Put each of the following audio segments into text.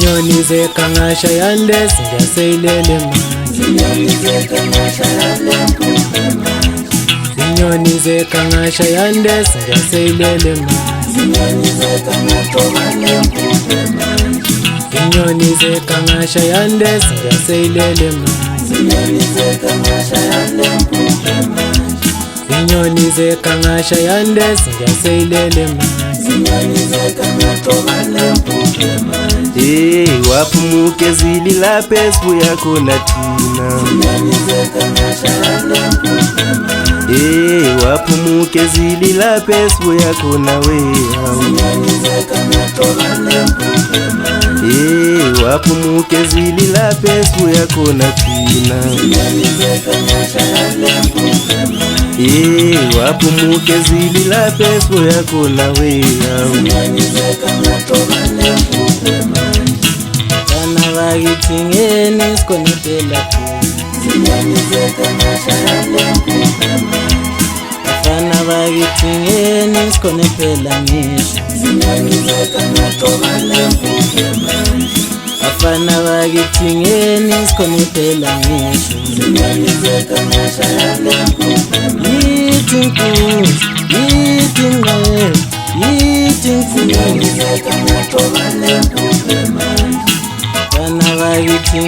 Zinyoni zekangasha yande singaseilele manje. Zinyoni zekangasha yande mpumpe manje. Zinyoni zekangasha yande singaseilele manje. Zinyoni zekangatobane mpumpe manje. Zinyoni zekangasha yande singaseilele manje. Zinyoni zekangasha yande mpumpe manje. Zinyoni zekangasha yande singaseilele manje. Zinyoni zekangatobane mpumpe manje. Wapumuke zilila pesibu yako na tina. Zinyoni zekangasha yande mpumpe manje. Wapumuke zilila pesibu yako na weha. Zinyoni zekangatobane mpumpe manje. Wapumuke zilila pesibu yako na tina. Zinyoni zekangasha yande mpumpe manje. Wapumuke zilila pesibu yako na weha. Zinyoni zekangatobane mpumpe manje. Bafana bakithi sikonipela tu. Zinyoni zekangasha yande mpumpe manje. Bafana bakithi sikonipela ngisho. Zinyoni zekangatobane mpumpe manje. Bafana bakithi sikonipela ngisho. Zinyoni zekangasha yande mpumpe manje. Yithi nkosi, yithi ngqe, yithi Zinyoni nkosi. zekangatobane mpumpe manje. Bafana bakithi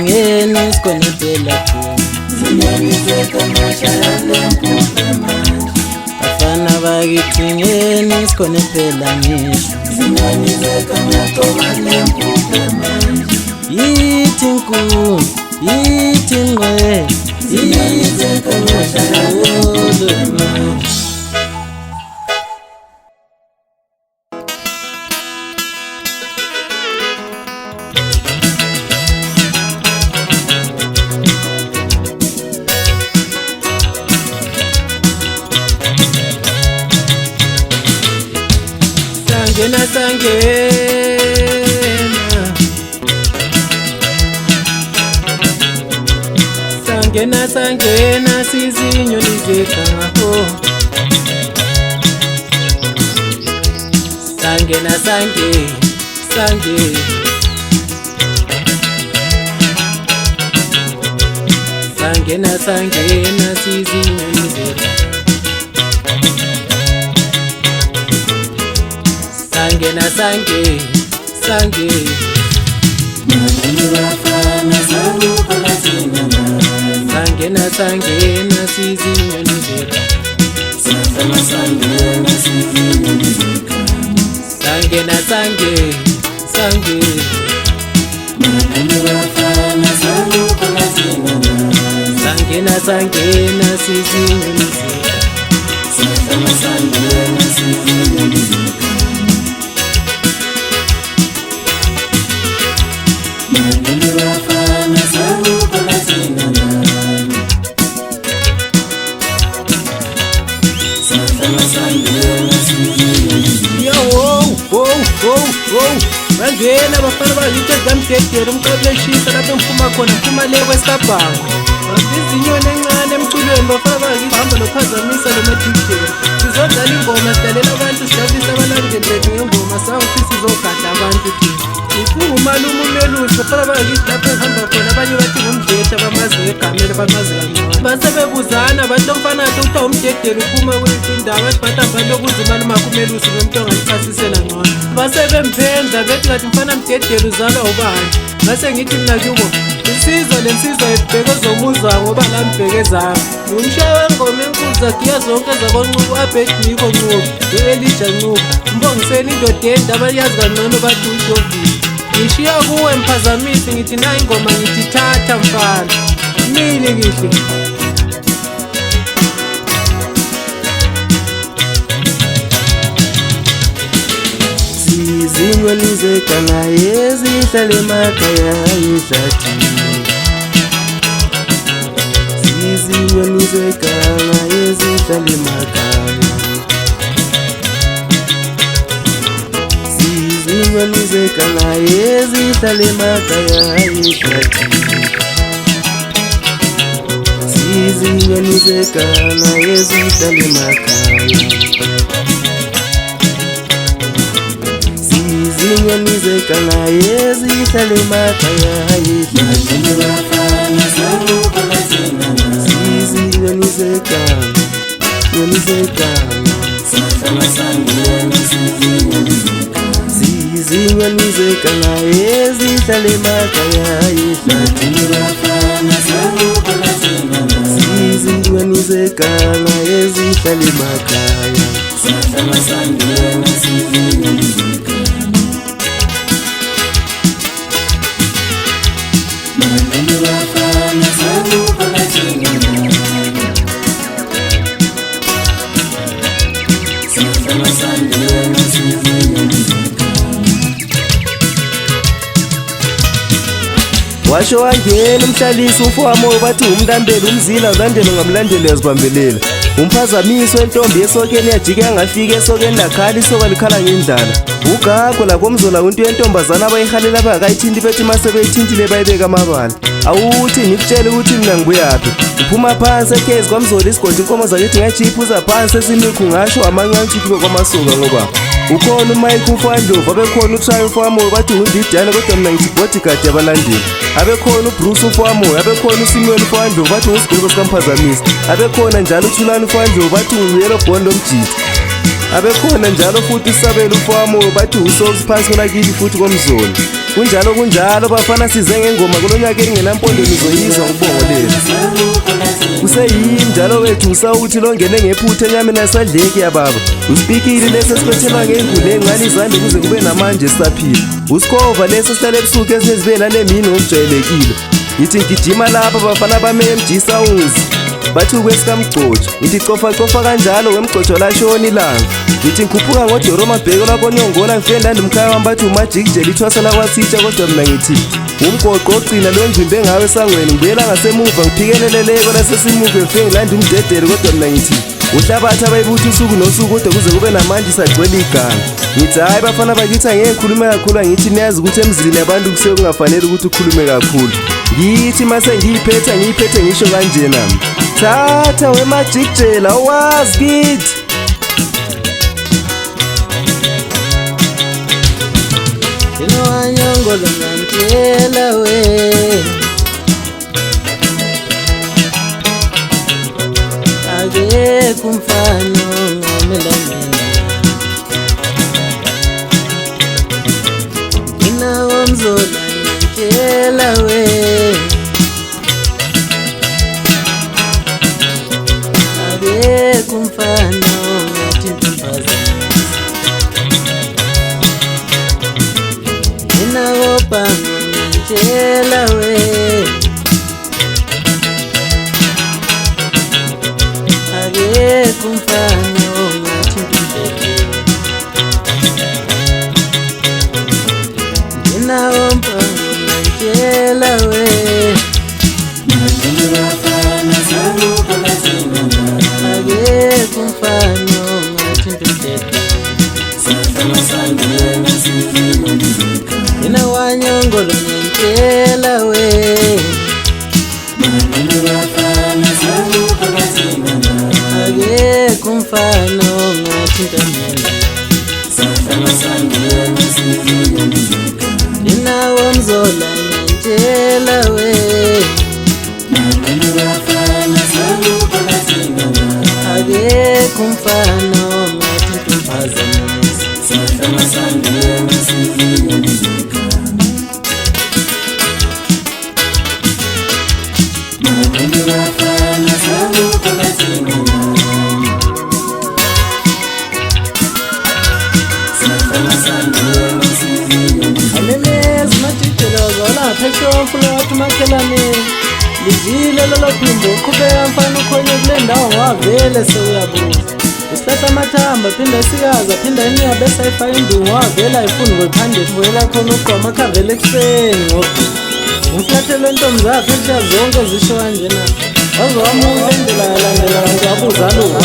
sikonipela tu. Zinyoni zekangasha yande mpumpe manje. Bafana bakithi sikonipela ngisho. Zinyoni zekangatobane mpumpe manje. Yithi nkosi, yithi ngqe, Zinyoni zekangasha yande mpumpe manje. Sangena sangena, sangena sangena sizinyoni zekangaho. Sangena sange, sange. Sangena sangena sizinyoni zekangaho. Sangena sange, sange. Mani bafana salukola zinamani. Sangena sangena sizinyoni zekangaho. Safana sangena sizinyoni zekangaho. Sangena sange, sange. Mani bafana salukola zinamani. Sangena sangena sizinyoni zekangaho. Safana sangena sizinyoni zekangaho. Mani bafana salukola zinamani. Safana sangena sizinyoni zekangaho. Yo, bangena bafana bakithi zamdedela umqableshisa lapho mphuma khona mphuma le kwesabhango. Izinyoni encane emculweni bafana bakithi hamba lophazamisa lo madikela. Sizodlala ingoma sidalela abantu sidabisa abalandeli ngengoma sawo futhi sizogada abantu thina. Umalume umelusi bafana bakithi lapho ehamba khona abanye bathi ngumdletsha bamazi ngegamela bamazi kancane. Basebebuzana bathi umfana athi kuthiwa umdedela uphuma kwindawo bathi bathi lokuze umalume akho umelusi nomntu onganichasisela ngcono. Basebemphenza bethi ngathi mfana mdedela uzalwa ubani. Ngase ngithi mina kubo insizwa lensizwa ibheke zomuzwa ngoba la mbheke zami. Umshaye wengoma enkulu zagiya zonke zakonqubo Abednego Nqubo, u-Elijah Nqubo, Mbongiseni indoda yendaba yazi kangcono bathi uJovini. Ngishiya kuwe mphazamisi ngithi na ingoma ngithi thatha mfana. Mini kihle. Zinyoni zekangaye zihlala emakhaya ehlathini. Zinyoni zekangaye zihlala emakhaya. Zinyoni zekangaye zihlala emakhaya ehlathini. Zinyoni zekangaye zihlala emakhaya. izinyoni zeganga ezihlala emakhaya Madlala bafana saluka zinganga izinyoni zeganga izinyoni zeganga Sahlala sangena sizinyoni zeganga izinyoni zeganga ezihlala emakhaya Madlala bafana saluka zinganga izinyoni zeganga ezihlala emakhaya Sahlala sangena sizinyoni zeganga Madlala bafana saluka zinganga Sahlala sangena sizinyoni zeganga washo wangena umhlalisi umfowamo bathi umlandeli umzila ulandele ngamlandeli yazibambelela umphazamiso entombi esokeni yajike yangafika esokeni lakhala isoka likhala ngendlala ugago lakomzola untu yentombazana abayihalela bangakayithinti bethi masebeyithintile bayibeka amabala awuthi ngikutshele ukuthi mina ngibuyaphi uphuma phansi ekhezi kwamzola isigodi inkomo zakithi ngayijiphuza phansi esimikhu ngasho amancancikilo kwamasuka ngoba ukhona uMike umfandlovu abekhona uTriumph wamoyo bathi ungididane kodwa mina ngithi bodyguard yabalandeli abekhona uBruce umfowamo abekhona uSimeon umfandlovu bathi ngusigwebo sikamphazamisi abekhona njalo uThulani umfandlovu bathi nguyelo bhondo omjidi abekhona njalo futhi uSabelo umfowamo bathi uSox phansi kwelakithi futhi komzolo kunjalo bafana size ngengoma kulonyaka engenampondo nizoyizwa ngibongolela useyini njalo wethu usawuthi longene ngephutha enyameni asadleki yababa usipikile lesi esiphethelwa ngengule engane izande kuze kube namanje sisaphila usikova lesi esihlale ebusuku ezinezibela nemini ngokujwayelekile ngithi ngigijima lapha bafana bame MG Sounds bathi ukwesikamgcotsho ngithi cofa kanjalo wemgcotsho lashona ilanga ngithi ngikhuphuka ngodoroma bheko lakonyongola ngifenda ndimkhaya wami bathi umajikijela ithwasa lakwasitsha kodwa mina ngithi umgoqo ogcina lo ngimbe ngawe esangweni ngibuyela ngasemuva ngiphikeleleleko lasesimuve ngifike ngilanda umdedele kodwa mina ngithi uhlabathi abayibutha usuku nosuku kodwa kuze kube namanje isagcwele iganga ngithi hayi bafana bakithi angeke ngikhulume kakhulu angithi niyazi ukuthi emzilini yabantu kusuke kungafanele ukuthi ukhulume kakhulu ngithi mase ngiyiphethe ngisho kanje nami thatha wemajikijela owazi kithi Wanyongolo ngantela we akekho umfana ongamelamela mina wamzola ngantela we akekho umfana ongathinta umphazamisi Nagopango ngantela we akekho umfana ongathinta umphezulu nagopango ngantela we Madlala bafana saluka zinganga akekho umfana ongathinta umphezulu Sahlala sangena sizinyoni zeganga Mina wanyongolo ngantela we Madlala bafana saluka zinganga akekho umfana ongathinta mina Sahlala sangena sizinyoni zeganga Mina wamzola ngantela we Madlala bafana saluka zinganga akekho umfana ongathinta umphazamisi Sahlala sangena sizinyoni zeganga Madlala bafana saluka zinganga Sahlala sangena sizinyoni amemezi majijela zola pheshofu lwathi makhelane lidile lolo phimbo uqhubeka mfana ukhonye kule ndawo ngwavele sewuyabuza usihlahla amathamba phinda sikaza phinda eniya bese ayifaka indungu wavela ayifuni kwephande fuela khona ugqoma akhavele ekuseni ngoba umflathelo entombi zakhe eshiya zonke zisho kanjena wazowamuhle indlela yalandela ngiyabuza luwa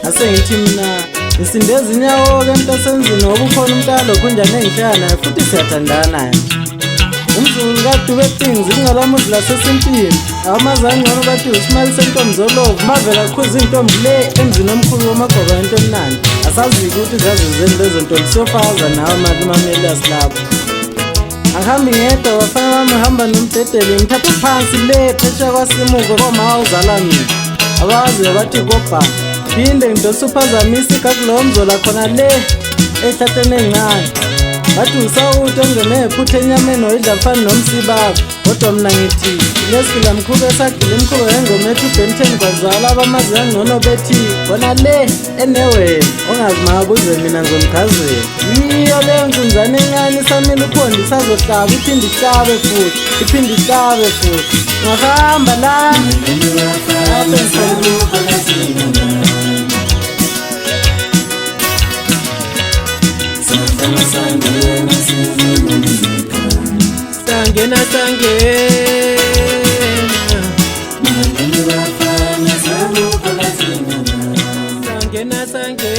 asengithi mina ngisinde ezinyawo-ke emntasenzini ngoba ukhona umntalo khunjani engishaya naye futhi siyathandana nje umzulu kade wethings ingalamuzi lasesintini amazangcono bathi uSmile sentombi zolovu bavela khuza intombi le emzini omkhulu womagoba into emnandi asazi ukuthi zazizeni lezo ntombi siyofaza nawe mali mameli yasilapho angihambi ngedwa bafana bami hamba nomdedeli ngithatha phansi le phesha kwasimuko koma uzala mina abawaziyo bathi kobha phinde ngidose uphazamisa igakulowo mzola khona le ehlahleni encane bathi usawuthi ongene ephutha enyameni oyidla mfani nomsibabo kodwa mina ngithi lesila mkhubo esagile imkhubo yengoma ethi uBenten kwazala abamazi kangcono bethi khona le enewena ongazi mabuze mina ngomkhazela yiyo leyo nkunzane encane isamile uphondi isazohlaba iphinde ihlabe futhi ngahamba la Sangena sangena